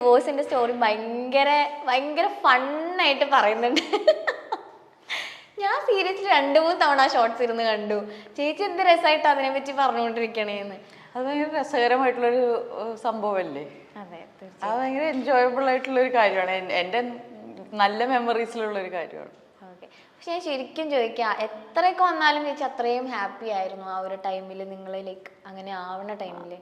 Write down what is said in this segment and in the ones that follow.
ഡിവോഴ്സിന്റെ story ഭയങ്കര ഭയങ്കര ഫണ്ണായിട്ട് പറയുന്നുണ്ട്. ഞാൻ സീരിയസ്ലി 2-3 തവണ ഷോർട്സ് ഇരുന്ന് കണ്ടു. ചേച്ചി എന്ത് രസമായിട്ട് അതിനെ പറ്റി പറഞ്ഞുകൊണ്ടിരിക്കണേന്ന്. അത് ഭയങ്കര രസകരമായിട്ടുള്ളൊരു സംഭവമല്ലേ? അതെ, അത് ഭയങ്കര എൻജോയബിൾ ആയിട്ടുള്ളൊരു കാര്യമാണ്. എൻ്റെ നല്ല മെമ്മറീസിലുള്ളൊരു കാര്യമാണ്. ഓക്കെ. പക്ഷെ ഞാൻ ശരിക്കും ചോദിക്കാം, എത്രയൊക്കെ വന്നാലും ചേച്ചി അത്രയും ഹാപ്പി ആയിരുന്നു ആ ഒരു ടൈമിൽ, നിങ്ങൾ ലൈക്ക് അങ്ങനെ ആവണ ടൈമിൽ?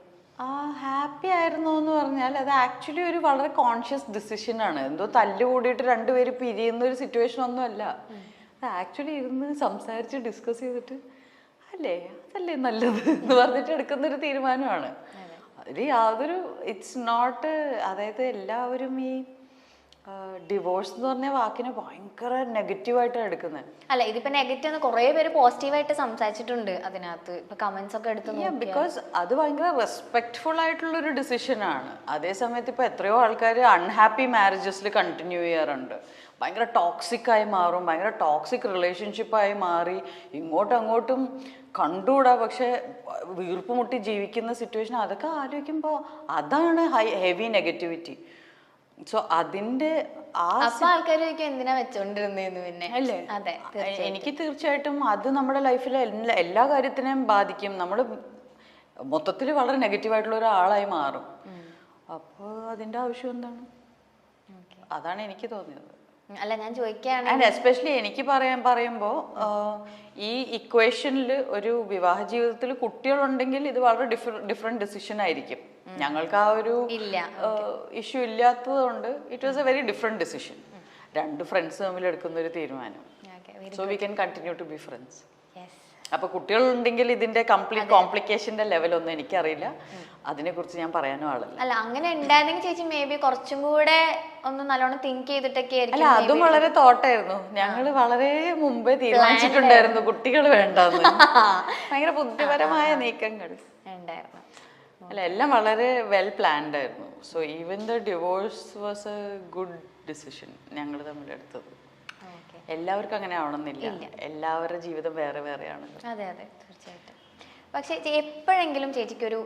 ഹാപ്പി ആയിരുന്നു എന്ന് പറഞ്ഞാൽ അത് ആക്ച്വലി ഒരു വളരെ കോൺഷ്യസ് ഡിസിഷനാണ്. എന്തോ തല്ലുകൂടിയിട്ട് രണ്ടുപേര് പിരിയുന്ന ഒരു സിറ്റുവേഷൻ ഒന്നും അല്ല. അത് ആക്ച്വലി ഇരുന്ന് സംസാരിച്ച് ഡിസ്കസ് ചെയ്തിട്ട് അല്ലേ അതല്ലേ നല്ലത് എന്ന് പറഞ്ഞിട്ട് എടുക്കുന്നൊരു തീരുമാനമാണ്. അതിൽ യാതൊരു ഇറ്റ്സ് നോട്ട്, അതായത് എല്ലാവരും ഈ ഡിവോഴ്സ് എന്ന് പറഞ്ഞ വാക്കിനെ ഭയങ്കര നെഗറ്റീവായിട്ടാണ് എടുക്കുന്നത്. അല്ല, ഇതിപ്പോ നെഗറ്റീവ് എന്ന് കുറെ പേര് പോസിറ്റീവായിട്ട് സംസാരിച്ചിട്ടുണ്ട് അതിനകത്ത്. ഇപ്പൊ കമന്റ്സ് ഒക്കെ എടുത്ത് ബിക്കോസ് അത് ഭയങ്കര റെസ്പെക്ട്ഫുൾ ആയിട്ടുള്ളൊരു ഡിസിഷനാണ്. അതേസമയത്ത് ഇപ്പൊ എത്രയോ ആൾക്കാർ അൺഹാപ്പി മാരേജസിൽ കണ്ടിന്യൂ ചെയ്യാറുണ്ട്. ഭയങ്കര ടോക്സിക് ആയി മാറും, ഭയങ്കര ടോക്സിക് റിലേഷൻഷിപ്പായി മാറി ഇങ്ങോട്ടും അങ്ങോട്ടും കണ്ടുകൂടാ, പക്ഷെ വീർപ്പ് മുട്ടി ജീവിക്കുന്ന സിറ്റുവേഷൻ. അതൊക്കെ ആലോചിക്കുമ്പോൾ അതാണ് ഹെവി നെഗറ്റിവിറ്റി. സോ അതിന്റെ ആൾക്കാർ എന്തിനാ വെച്ചോണ്ടിരുന്നേന്ന് പിന്നെ അല്ലേ? അതെ, എനിക്ക് തീർച്ചയായിട്ടും അത് നമ്മുടെ ലൈഫിലെ എല്ലാ കാര്യത്തിനെയും ബാധിക്കും. നമ്മൾ മൊത്തത്തിൽ വളരെ നെഗറ്റീവായിട്ടുള്ള ഒരാളായി മാറും. അപ്പോൾ അതിന്റെ ആവശ്യം എന്താണ്? അതാണ് എനിക്ക് തോന്നിയത്. അല്ല, ഞാൻ ചോദിക്കുകയാണ്, ആൻഡ് എസ്പെഷ്യലി എനിക്ക് പറയുമ്പോൾ ഈ ഇക്വേഷനിൽ ഒരു വിവാഹ ജീവിതത്തിൽ കുട്ടികളുണ്ടെങ്കിൽ ഇത് വളരെ ഡിഫറെന്റ് ഡിസിഷൻ ആയിരിക്കും. ഞങ്ങൾക്ക് ആ ഒരു ഇഷ്യൂ ഇല്ലാത്തത് കൊണ്ട് it was a very different decision. രണ്ട് ഫ്രണ്ട്സ് തമ്മിൽ എടുക്കുന്ന ഒരു തീരുമാനം. So we can continue to be friends. അപ്പൊ കുട്ടികളുണ്ടെങ്കിൽ ഇതിന്റെ കംപ്ലീറ്റ് കോംപ്ലിക്കേഷന്റെ ലെവലൊന്നും എനിക്കറിയില്ല. അതിനെക്കുറിച്ച് ഞാൻ പറയാനും ആളല്ല. അല്ല, അങ്ങനെ ഉണ്ടായിരുന്നെങ്കിൽ ചേച്ചി മേ ബി കുറച്ചും കൂടെ ഒന്ന് നല്ലോണം തിങ്ക് ചെയ്തിട്ടൊക്കെ. അല്ല, അതും വളരെ തോട്ടായിരുന്നു. ഞങ്ങള് വളരെ മുമ്പേ തീരുമാനിച്ചിട്ടുണ്ടായിരുന്നു കുട്ടികൾ വേണ്ടെന്ന്. ഭയങ്കര ബുദ്ധിപരമായ നീക്കങ്ങൾ ഉണ്ടായിരുന്നു. അല്ല, എല്ലാം വളരെ വെൽ പ്ലാൻഡ് ആയിരുന്നു. So even the divorce was A good decision ഞങ്ങൾ തമ്മിൽ എടുത്തത്. എല്ലാവർക്കും അങ്ങനെ ആവണമെന്നില്ല. എല്ലാവരുടെ ജീവിതം വേറെ വേറെയാണ്. അതെ അതെ, തീർച്ചയായിട്ടും. പക്ഷെ എപ്പോഴെങ്കിലും ചേച്ചിക്കൊരു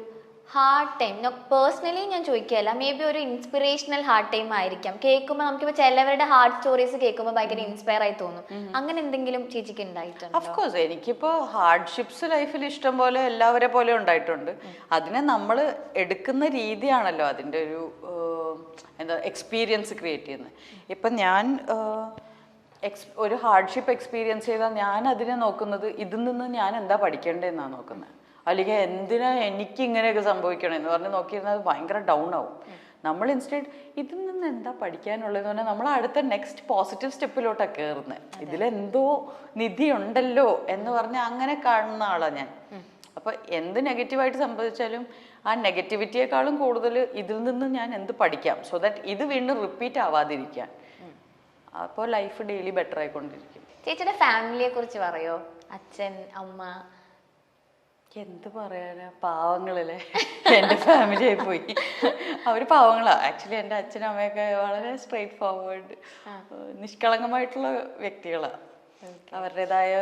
ഹാർഡ് ടൈം, പേഴ്സണലി ഞാൻ ചോദിക്കുകയല്ല, മേ ബി ഒരു ഇൻസ്പിറേഷണൽ ഹാർഡ് ടൈം ആയിരിക്കാം. കേൾക്കുമ്പോൾ നമുക്കിപ്പോൾ ചിലവരുടെ ഹാർഡ് സ്റ്റോറീസ് കേൾക്കുമ്പോൾ ഭയങ്കര ഇൻസ്പയർ ആയി തോന്നും. അങ്ങനെ എന്തെങ്കിലും ചേച്ചിക്ക് ഉണ്ടായിട്ടുണ്ടോ? ഓഫ് കോഴ്സ്, എനിക്കിപ്പോൾ ഹാർഡ്ഷിപ്സ് ലൈഫിൽ ഇഷ്ടം പോലെ എല്ലാവരെ പോലെ ഉണ്ടായിട്ടുണ്ട്. അതിനെ നമ്മൾ എടുക്കുന്ന രീതിയാണല്ലോ അതിൻ്റെ ഒരു എന്താ എക്സ്പീരിയൻസ് ക്രിയേറ്റ് ചെയ്യുന്നത്. ഇപ്പം ഞാൻ ഒരു ഹാർഡ്ഷിപ്പ് എക്സ്പീരിയൻസ് ചെയ്താൽ ഞാൻ അതിനെ നോക്കുന്നത് ഇതിൽ നിന്ന് ഞാൻ എന്താ പഠിക്കേണ്ടതെന്നാണ് നോക്കുന്നത്. അല്ലെങ്കിൽ എന്തിനാ എനിക്ക് ഇങ്ങനെയൊക്കെ സംഭവിക്കണമെന്ന് പറഞ്ഞ് നോക്കിയിരുന്നാൽ അത് ഭയങ്കര ഡൗൺ ആവും. നമ്മൾ ഇൻസ്റ്റെഡ് ഇതിൽ നിന്ന് എന്താ പഠിക്കാനുള്ളതെന്ന് പറഞ്ഞാൽ നമ്മൾ അടുത്ത നെക്സ്റ്റ് പോസിറ്റീവ് സ്റ്റെപ്പിലോട്ടാണ് കയറുന്നത്. ഇതിലെന്തോ നിധി ഉണ്ടല്ലോ എന്ന് പറഞ്ഞാൽ അങ്ങനെ കാണുന്ന ആളാണ് ഞാൻ. അപ്പോൾ എന്ത് നെഗറ്റീവായിട്ട് സംഭവിച്ചാലും ആ നെഗറ്റിവിറ്റിയെക്കാളും കൂടുതൽ ഇതിൽ നിന്ന് ഞാൻ എന്ത് പഠിക്കാം, സോ ദാറ്റ് ഇത് വീണ്ടും റിപ്പീറ്റ് ആവാതിരിക്കാൻ. അപ്പോൾ ലൈഫ് ഡെയിലി ബെറ്റർ ആയിക്കൊണ്ടിരിക്കും. ചേച്ചിയുടെ ഫാമിലിയെ കുറിച്ച് പറയോ? അച്ഛൻ, അമ്മ? എന്ത് പറയാനാ, പാവങ്ങളല്ലേ. എൻ്റെ ഫാമിലി ആയി പോയി. അവർ പാവങ്ങളാ. ആക്ച്വലി എൻ്റെ അച്ഛനും അമ്മയൊക്കെ വളരെ സ്ട്രെയിറ്റ് ഫോർവേഡ്, നിഷ്കളങ്കമായിട്ടുള്ള വ്യക്തികളാണ്. അവരുടേതായ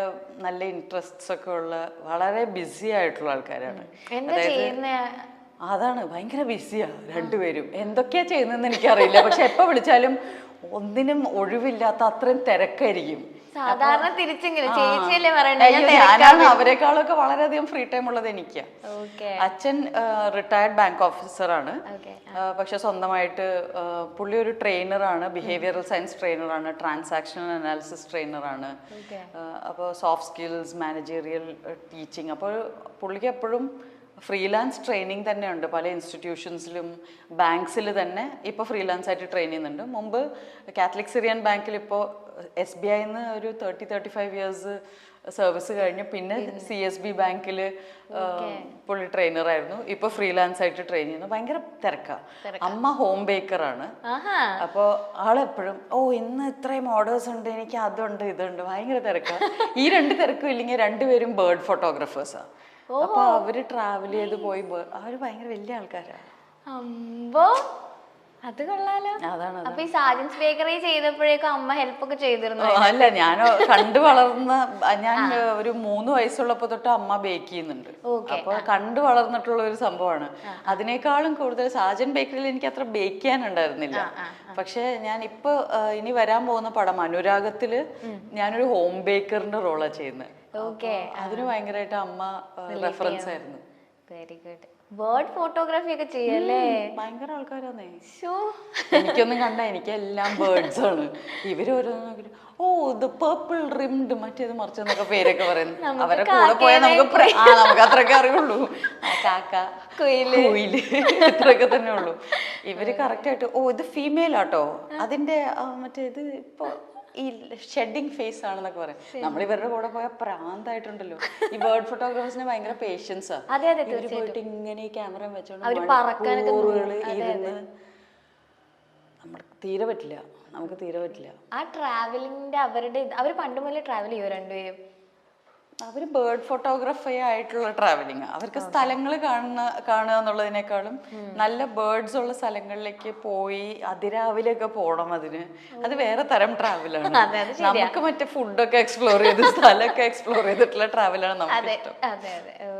നല്ല ഇൻട്രസ്റ്റ്സ് ഒക്കെ ഉള്ള വളരെ ബിസി ആയിട്ടുള്ള ആൾക്കാരാണ്. അതാണ്, ഭയങ്കര ബിസിയാ രണ്ടുപേരും. എന്തൊക്കെയാ ചെയ്യുന്നതെന്ന് എനിക്കറിയില്ല. പക്ഷെ എപ്പോൾ വിളിച്ചാലും ഒന്നിനും ഒഴിവില്ലാത്ത അത്രയും തിരക്കായിരിക്കും. സാധാരണ തിരിച്ചെങ്കിലും ചേച്ചിയല്ലേ ഞാനാണ് അവരെക്കാളൊക്കെ വളരെയധികം ഫ്രീ ടൈം ഉള്ളത് എനിക്കാ. അച്ഛൻ റിട്ടയർഡ് ബാങ്ക് ഓഫീസറാണ്. പക്ഷെ സ്വന്തമായിട്ട് പുള്ളി ഒരു ട്രെയിനറാണ്, ബിഹേവിയറൽ സയൻസ് ട്രെയിനറാണ്, ട്രാൻസാക്ഷണൽ അനാലിസിസ് ട്രെയിനറാണ്. അപ്പോൾ സോഫ്റ്റ് സ്കിൽസ്, മാനേജീരിയൽ ടീച്ചിങ്. അപ്പോൾ പുള്ളിക്ക് എപ്പോഴും ഫ്രീലാൻസ് ട്രെയിനിങ് തന്നെ ഉണ്ട്. പല ഇൻസ്റ്റിറ്റ്യൂഷൻസിലും ബാങ്ക്സിൽ തന്നെ ഇപ്പോൾ ഫ്രീലാൻസ് ആയിട്ട് ട്രെയിൻ ചെയ്യുന്നുണ്ട്. മുമ്പ് കാത്തലിക് സിറിയൻ ബാങ്കിൽ ഇപ്പോൾ SBIന്ന് ഒരു 35 ഇയേഴ്സ് സർവീസ് കഴിഞ്ഞു. പിന്നെ CSB ബാങ്കിൽ പുള്ളി ട്രെയിനറായിരുന്നു. ഇപ്പോൾ ഫ്രീലാൻസ് ആയിട്ട് ട്രെയിൻ ചെയ്യുന്നു. ഭയങ്കര തിരക്കാണ്. അമ്മ ഹോം ബേക്കറാണ്. അപ്പോൾ ആളെപ്പോഴും ഇന്ന് ഇത്രയും ഓർഡേഴ്സ് ഉണ്ട്, എനിക്ക് അതുണ്ട് ഇതുണ്ട്, ഭയങ്കര തിരക്കാണ്. ഈ രണ്ട് തിരക്കും ഇല്ലെങ്കിൽ രണ്ടുപേരും ബേർഡ് ഫോട്ടോഗ്രാഫേഴ്സാണ്. അപ്പൊ അവര് ട്രാവൽ ചെയ്ത് പോയി, അവര് ഭയങ്കര വലിയ ആൾക്കാരാണ്. അത് കൊള്ളാലോ. അതാണ്. അപ്പൊ ഈ സാജൻസ് ബേക്കറി ചെയ്തപ്പോഴേക്കും അമ്മ ഹെൽപ്പ് ഒക്കെ ചെയ്തിരുന്നു? അല്ല, ഞാൻ കണ്ടു വളർന്ന, ഞാൻ ഒരു 3 വയസ്സുള്ളപ്പോ തൊട്ട് അമ്മ ബേക്ക് ചെയ്യുന്നുണ്ട്. അപ്പൊ കണ്ടു വളർന്നിട്ടുള്ള ഒരു സംഭവമാണ്. അതിനേക്കാളും കൂടുതൽ സാജൻ ബേക്കറിയിൽ എനിക്ക് അത്ര ബേക്ക് ചെയ്യാനുണ്ടായിരുന്നില്ല. പക്ഷെ ഞാൻ ഇപ്പൊ ഇനി വരാൻ പോകുന്ന പടം അനുരാഗത്തില് ഞാനൊരു ഹോം ബേക്കറിന്റെ റോളാ ചെയ്യുന്നത്. അതിന് ഭയങ്കരമായിട്ട് അമ്മ റെഫറൻസ് ആയിരുന്നു. Very good. ബേർഡ് ഫോട്ടോഗ്രാഫി ഒക്കെ ചെയ്യല്ലേ? ഭയങ്കര ആൾക്കാരാന്നേ. എനിക്കൊന്നും കണ്ട, എനിക്ക് എല്ലാം ബേർഡ്സ് ആണ്. ഇവര് ഓരോന്നും ഇത് പേർപ്പിൾ റിംഡ് മറ്റേത് മറിച്ചെന്നൊക്കെ പേരൊക്കെ പറയുന്നു. അവരെ കൂടെ പോയാൽ നമുക്ക് അത്രയൊക്കെ അറിയുള്ളൂ. കാക്ക, കുയില് ഇത്രയൊക്കെ തന്നെ ഉള്ളൂ. ഇവര് കറക്റ്റ് ആയിട്ട് ഇത് ഫീമെയിൽ ആട്ടോ, അതിന്റെ മറ്റേത് ഇപ്പൊ ഈ ഷെഡിങ് ഫേസ് ആണെന്നൊക്കെ പറയും. നമ്മൾ ഇവരുടെ കൂടെ പോയാൽ പ്രാന്തായിട്ടുണ്ടല്ലോ. ഈ ബേർഡ് ഫോട്ടോഗ്രാഫേഴ്സിന് ഭയങ്കര പേഷ്യൻസാ. ഇവര് പോയിട്ട് ഇങ്ങനെ ഈ ക്യാമറ വെച്ചോണ്ട് ഇരുന്ന് നമുക്ക് തീരെ പറ്റില്ല. ആ ട്രാവലിംഗിന്റെ അവര് പണ്ട് മുതലേ ട്രാവൽ ചെയ്യോ രണ്ടുപേരും? അവര് ബേർഡ് ഫോട്ടോഗ്രാഫി ആയിട്ടുള്ള ട്രാവലിംഗ്. അവർക്ക് സ്ഥലങ്ങൾ കാണുക എന്നുള്ളതിനേക്കാളും നല്ല ബേർഡ്സ് ഉള്ള സ്ഥലങ്ങളിലേക്ക് പോയി അതിരാവിലെയൊക്കെ പോകണം. അത് വേറെ തരം ട്രാവലാണ്. നമുക്ക് മറ്റേ ഫുഡൊക്കെ എക്സ്പ്ലോർ ചെയ്ത് സ്ഥലമൊക്കെ എക്സ്പ്ലോർ ചെയ്തിട്ടുള്ള ട്രാവലാണ് നമുക്ക് ഇഷ്ടം. അതെ.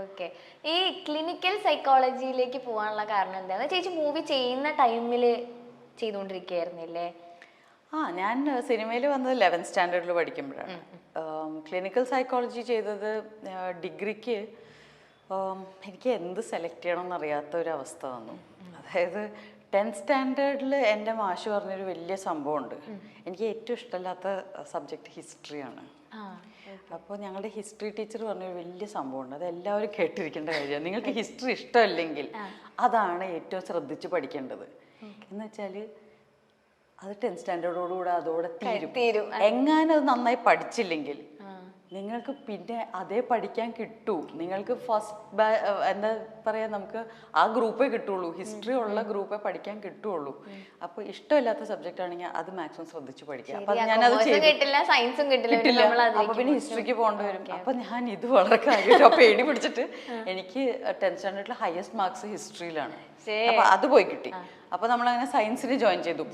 ഓക്കെ. ഈ ക്ലിനിക്കൽ സൈക്കോളജിയിലേക്ക് പോകാനുള്ള കാരണം എന്താണ്? ചേച്ചി മൂവി ചെയ്യുന്ന ടൈമില് ചെയ്തുകൊണ്ടിരിക്കുകയായിരുന്നില്ലേ? ഞാൻ സിനിമയിൽ വന്നത് 11th സ്റ്റാൻഡേർഡിൽ പഠിക്കുമ്പോഴാണ്. ക്ലിനിക്കൽ സൈക്കോളജി ചെയ്തത് ഡിഗ്രിക്ക്. എനിക്ക് എന്ത് സെലക്ട് ചെയ്യണമെന്ന് അറിയാത്ത ഒരു അവസ്ഥ വന്നു. അതായത് 10th സ്റ്റാൻഡേർഡിൽ എൻ്റെ മാഷ് പറഞ്ഞൊരു വലിയ സംഭവമുണ്ട്. എനിക്ക് ഏറ്റവും ഇഷ്ടമില്ലാത്ത സബ്ജക്റ്റ് ഹിസ്റ്ററിയാണ്. അപ്പോൾ ഞങ്ങളുടെ ഹിസ്റ്ററി ടീച്ചർ പറഞ്ഞൊരു വലിയ സംഭവമുണ്ട്, അത് എല്ലാവരും കേട്ടിരിക്കേണ്ട കാര്യമാണ്. നിങ്ങൾക്ക് ഹിസ്റ്ററി ഇഷ്ടമല്ലെങ്കിൽ അതാണ് ഏറ്റവും ശ്രദ്ധിച്ച് പഠിക്കേണ്ടത്. എന്ന് വെച്ചാൽ അത് 10th സ്റ്റാൻഡേർഡോടുകൂടെ അതോടെ തീരും. എങ്ങാനും അത് നന്നായി പഠിച്ചില്ലെങ്കിൽ നിങ്ങൾക്ക് പിന്നെ അതേ പഠിക്കാൻ കിട്ടൂ. നിങ്ങൾക്ക് ഫസ്റ്റ് എന്താ പറയാ, നമുക്ക് ആ ഗ്രൂപ്പേ കിട്ടുള്ളൂ, ഹിസ്റ്ററി ഉള്ള ഗ്രൂപ്പേ പഠിക്കാൻ കിട്ടുള്ളൂ. അപ്പൊ ഇഷ്ടമില്ലാത്ത സബ്ജക്റ്റ് ആണെങ്കിൽ അത് മാക്സിമം ശ്രദ്ധിച്ച് പഠിക്കാം. അപ്പൊ ഞാനത് കിട്ടില്ല. അപ്പൊ പിന്നെ ഹിസ്റ്ററിക്ക് പോകേണ്ടി വരും. അപ്പൊ ഞാൻ ഇത് വളരെ കാര്യമായിട്ട് പേടി പിടിച്ചിട്ട് എനിക്ക് 10th സ്റ്റാൻഡേർഡിൽ ഹയസ്റ്റ് മാർക്സ് ഹിസ്റ്ററിയിലാണ്. അപ്പൊ അത് പോയി കിട്ടി. അപ്പൊ നമ്മളങ്ങനെ സയൻസിന് ജോയിൻ ചെയ്തു.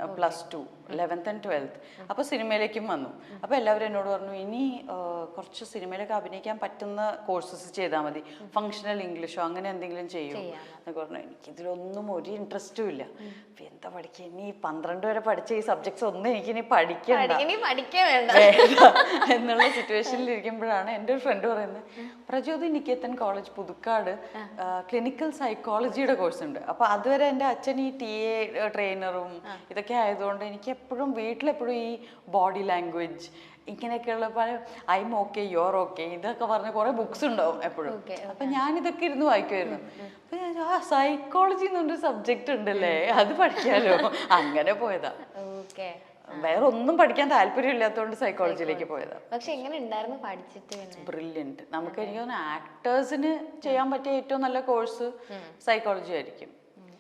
+2 11th and 12th. അപ്പോൾ സിനിമയിലേക്കും വന്നു. അപ്പോൾ എല്ലാവരും എന്നോട് പറഞ്ഞു, ഇനി കുറച്ച് സിനിമയിലൊക്കെ അഭിനയിക്കാൻ പറ്റുന്ന കോഴ്സസ് ചെയ്താൽ മതി, ഫങ്ഷണൽ ഇംഗ്ലീഷോ അങ്ങനെ എന്തെങ്കിലും ചെയ്യും എന്നൊക്കെ പറഞ്ഞു. എനിക്കിതിലൊന്നും ഒരു ഇൻട്രസ്റ്റും ഇല്ല. എന്താ പഠിക്കുക, ഇനി 12 വരെ പഠിച്ച ഈ സബ്ജക്ട്സ് ഒന്നും എനിക്കിനി പഠിക്കാൻ എന്നുള്ള സിറ്റുവേഷനിൽ ഇരിക്കുമ്പോഴാണ് എൻ്റെ ഒരു ഫ്രണ്ട് പറയുന്നത്, പ്രചോദി നികേതൻ കോളേജ് പുതുക്കാട് ക്ലിനിക്കൽ സൈക്കോളജിയുടെ കോഴ്സ് ഉണ്ട്. അപ്പോൾ അതുവരെ എൻ്റെ അച്ഛൻ ഈ TA ട്രെയിനറും ഇതൊക്കെ ആയതുകൊണ്ട് എനിക്ക് എപ്പോഴും വീട്ടിലെപ്പോഴും ഈ ബോഡി ലാംഗ്വേജ് ഇങ്ങനെയൊക്കെയുള്ള പല ഐം ഓക്കെ യുവർ ഓക്കെ ഇതൊക്കെ പറഞ്ഞ കുറെ ബുക്സ് ഉണ്ടാവും എപ്പോഴും. അപ്പൊ ഞാനിതൊക്കെ ഇരുന്ന് വായിക്കുമായിരുന്നു. അപ്പൊ ഞാൻ സൈക്കോളജി എന്നൊരു സബ്ജക്റ്റ് ഉണ്ടല്ലേ, അത് പഠിക്കാലോ, അങ്ങനെ പോയതാ. വേറെ ഒന്നും പഠിക്കാൻ താല്പര്യമില്ലാത്തതുകൊണ്ട് സൈക്കോളജിയിലേക്ക് പോയതാ. പക്ഷെ എങ്ങനെ ഉണ്ടായിരുന്നു പഠിച്ചിട്ട്? ബ്രില്യൻറ്റ്. നമുക്ക് എനിക്ക് തോന്നുന്നു ആക്ടേഴ്സിന് ചെയ്യാൻ പറ്റിയ ഏറ്റവും നല്ല കോഴ്സ് സൈക്കോളജി ആയിരിക്കും.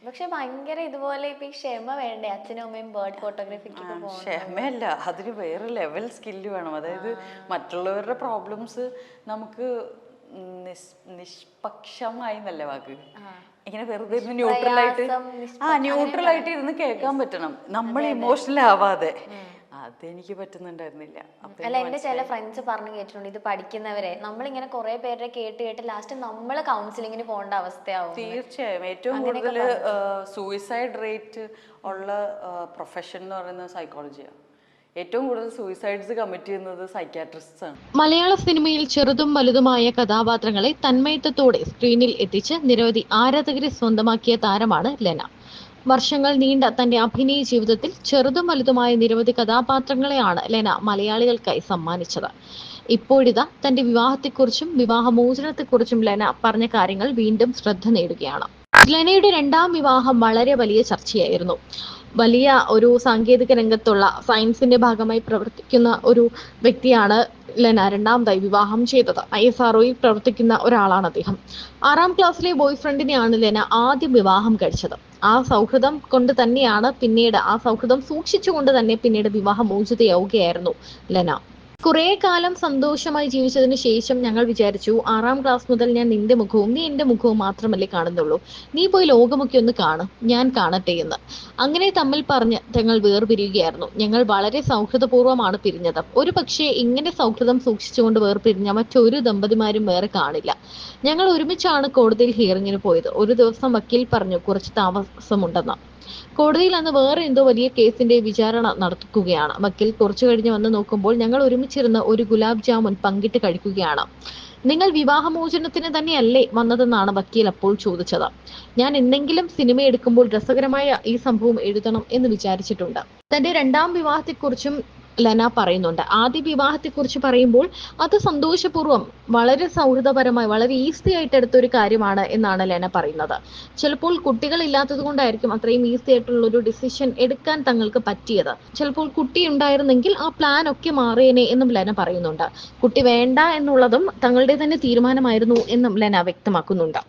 പക്ഷെ ഭയങ്കര ഇതുപോലെ ഇപ്പൊ ഈ ക്ഷമ വേണ്ടേ അച്ഛനും അമ്മയും ബേർഡ് ഫോട്ടോഗ്രാഫിക്ക്? ക്ഷമയല്ല, അതിന് വേറെ ലെവൽ സ്കില്ല് വേണം. അതായത് മറ്റുള്ളവരുടെ പ്രോബ്ലംസ് നമുക്ക് നിഷ്പക്ഷമായി നല്ല വാക്ക്, ഇങ്ങനെ വെറുതെ ഇരുന്ന് ന്യൂട്രലായിട്ട് ഇരുന്ന് കേൾക്കാൻ പറ്റണം, നമ്മൾ ഇമോഷണൽ ആവാതെ. അതെനിക്ക് പറ്റുന്നുണ്ടായിരുന്നില്ല. അല്ല, എന്റെ ചില ഫ്രണ്ട്സ് പറഞ്ഞു കേട്ടിട്ടുണ്ട്, ഇത് പഠിക്കുന്നവരെ നമ്മളിങ്ങനെ കുറെ പേരുടെ കേട്ട് ലാസ്റ്റ് നമ്മൾ കൗൺസിലിങ്ങിന് പോകേണ്ട അവസ്ഥയാവും. തീർച്ചയായും. ഏറ്റവും കൂടുതൽ സൂയിസൈഡ് റേറ്റ് ഉള്ള പ്രൊഫഷൻ എന്ന് പറയുന്നത് സൈക്കോളജിയാണ്. ഏറ്റവും കൂടുതൽ സൂയിസൈഡ്സ് കമ്മിറ്റ് ചെയ്യുന്നത് സൈക്യാട്രിസ്റ്റ്സ് ആണ്. മലയാള സിനിമയിൽ ചെറുതും വലുതുമായ കഥാപാത്രങ്ങളെ തന്മയത്വത്തോടെ സ്ക്രീനിൽ എത്തിച്ച് നിരവധി ആരാധകരെ സ്വന്തമാക്കിയ താരമാണ് ലെന. വർഷങ്ങൾ നീണ്ട തന്റെ അഭിനയ ജീവിതത്തിൽ ചെറുതും വലുതുമായ നിരവധി കഥാപാത്രങ്ങളെയാണ് ലെന മലയാളികൾക്കായി സമ്മാനിച്ചത്. ഇപ്പോഴിതാ തന്റെ വിവാഹത്തെക്കുറിച്ചും വിവാഹമോചനത്തെക്കുറിച്ചും ലെന പറഞ്ഞ കാര്യങ്ങൾ വീണ്ടും ശ്രദ്ധ നേടുകയാണ്. ലെനയുടെ 2ാം വിവാഹം വളരെ വലിയ ചർച്ചയായിരുന്നു. വലിയ ഒരു സാങ്കേതിക രംഗത്തുള്ള സയൻസിന്റെ ഭാഗമായി പ്രവർത്തിക്കുന്ന ഒരു വ്യക്തിയാണ് ലെന 2ാമതായി വിവാഹം ചെയ്തത്. ISROയിൽ പ്രവർത്തിക്കുന്ന ഒരാളാണ് അദ്ദേഹം. 6ാം ക്ലാസ്സിലെ ബോയ് ഫ്രണ്ടിനെയാണ് ലെന ആദ്യം വിവാഹം കഴിച്ചത്. ആ സൗഹൃദം കൊണ്ട് തന്നെയാണ് പിന്നീട്, ആ സൗഹൃദം സൂക്ഷിച്ചുകൊണ്ട് തന്നെ പിന്നീട് വിവാഹമോചിതയാവുകയായിരുന്നു ലെന. കുറെ കാലം സന്തോഷമായി ജീവിച്ചതിന് ശേഷം ഞങ്ങൾ വിചാരിച്ചു 6ാം ക്ലാസ് മുതൽ ഞാൻ നിന്റെ മുഖവും നീ എന്റെ മുഖവും മാത്രമല്ലേ കാണുന്നുള്ളൂ, നീ പോയി ലോകമൊക്കെ ഒന്ന് കാണും, ഞാൻ കാണട്ടെ എന്ന്. അങ്ങനെ തമ്മിൽ പറഞ്ഞ് ഞങ്ങൾ വേർപിരിയുകയായിരുന്നു. ഞങ്ങൾ വളരെ സൗഹൃദപൂർവ്വമാണ് പിരിഞ്ഞത്. ഒരു പക്ഷേ ഇങ്ങനെ സൗഹൃദം സൂക്ഷിച്ചുകൊണ്ട് വേർപിരിഞ്ഞ മറ്റൊരു ദമ്പതിമാരും വേറെ കാണില്ല. ഞങ്ങൾ ഒരുമിച്ചാണ് കോടതിയിൽ ഹിയറിങ്ങിന് പോയത്. ഒരു ദിവസം വക്കീൽ പറഞ്ഞു കുറച്ച് താമസമുണ്ടെന്ന്. കോടതിയിൽ അന്ന് വേറെ എന്തോ വലിയ കേസിന്റെ വിചാരണ നടക്കുകയാണ്. വക്കീൽ കുറച്ചു കഴിഞ്ഞ് വന്ന് നോക്കുമ്പോൾ ഞങ്ങൾ ഒരുമിച്ചിരുന്ന് ഒരു ഗുലാബ് ജാമുൻ പങ്കിട്ട് കഴിക്കുകയാണ്. നിങ്ങൾ വിവാഹമോചനത്തിന് തന്നെയല്ലേ വന്നതെന്നാണ് വക്കീൽ അപ്പോൾ ചോദിച്ചത്. ഞാൻ എന്തെങ്കിലും സിനിമ എടുക്കുമ്പോൾ രസകരമായ ഈ സംഭവം എഴുതണം എന്ന് വിചാരിച്ചിട്ടുണ്ട്. തന്റെ 2ാം വിവാഹത്തെക്കുറിച്ചും ലെന പറയുന്നുണ്ട്. ആദ്യ വിവാഹത്തെക്കുറിച്ച് പറയുമ്പോൾ അത് സന്തോഷപൂർവ്വം വളരെ സൗഹൃദപരമായി വളരെ ഈസി ആയിട്ട് എടുത്തൊരു കാര്യമാണ് എന്നാണ് ലെന പറയുന്നത്. ചിലപ്പോൾ കുട്ടികൾ ഇല്ലാത്തത് കൊണ്ടായിരിക്കും അത്രയും ഈസി ആയിട്ടുള്ള ഒരു ഡിസിഷൻ എടുക്കാൻ തങ്ങൾക്ക് പറ്റിയത്. ചിലപ്പോൾ കുട്ടി ഉണ്ടായിരുന്നെങ്കിൽ ആ പ്ലാൻ ഒക്കെ മാറിയേനെ എന്നും ലെന പറയുന്നുണ്ട്. കുട്ടി വേണ്ട എന്നുള്ളതും തങ്ങളുടെ തന്നെ തീരുമാനമായിരുന്നു എന്നും ലെന വ്യക്തമാക്കുന്നുണ്ട്.